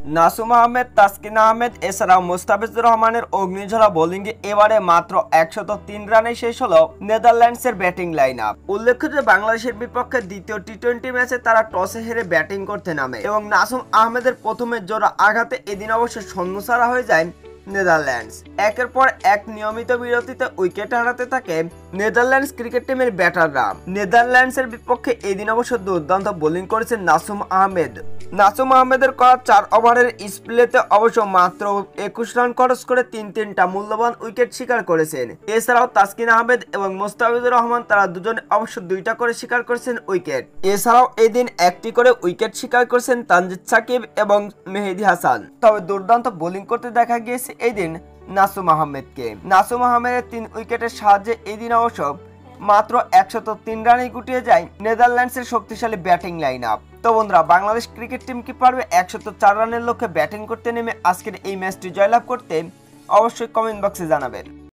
নাসুম আহমেদ, তাসকিন আহমেদ এছাড়াও মুস্তাফিজুর রহমানের অগ্নিঝরা বোলিংয়ে এবারে মাত্র 103 রানে শেষ হলো নেদারল্যান্ডসের ব্যাটিং লাইন আপ। উল্লেখ্য যে বাংলাদেশের বিপক্ষে দ্বিতীয় টি-20 ম্যাচে তারা টসে হেরে ব্যাটিং করতে নামে এবং নাসুম আহমেদের প্রথমে জোড়া আঘাতে এদিন অবশ্য শূন্যছাড়া হয়ে যায় নেদারল্যান্ডস। একের পর এক নিয়মিত বিরতিতে উইকেট হারাতে থাকে নেদারল্যান্ডস ক্রিকেট টিমের ব্যাটাররা। নেদারল্যান্ডসের বিপক্ষে এদিন অবশ্য দুর্দান্ত বোলিং করেছেন নাসুম আহমেদ। নাসুম আহমেদের করা 4 ওভারের স্প্লেতে অবশ্য মাত্র 21 রান খরচ করে তিনটা মূল্যবান উইকেট শিকার করেছেন। এছাড়াও তাসকিন আহমেদ এবং মুস্তাফিজুর রহমান তারা দুজনে অবশ্য 2টা করে শিকার করেছেন উইকেট। এছাড়াও এদিন একটি করে উইকেট শিকার করেছেন তানজিদ সাকিব এবং মেহেদী হাসান। তবে দুর্দান্ত বোলিং করতে দেখা গিয়েছে এদিন নাসুম আহমেদকে। নাসুম আহমেদের 3 উইকেটের সাহায্যে এদিন অবশ্য মাত্র 103 রানেই গুটিয়ে যায় নেদারল্যান্ডসের শক্তিশালী ব্যাটিং লাইন আপ। তো বন্ধুরা, বাংলাদেশ ক্রিকেট টিম কি পারবে 104 রানের লক্ষ্যে ব্যাটিং করতে নেমে আজকের এই ম্যাচটি জয়লাভ করতে? অবশ্যই কমেন্ট বক্সে জানাবেন।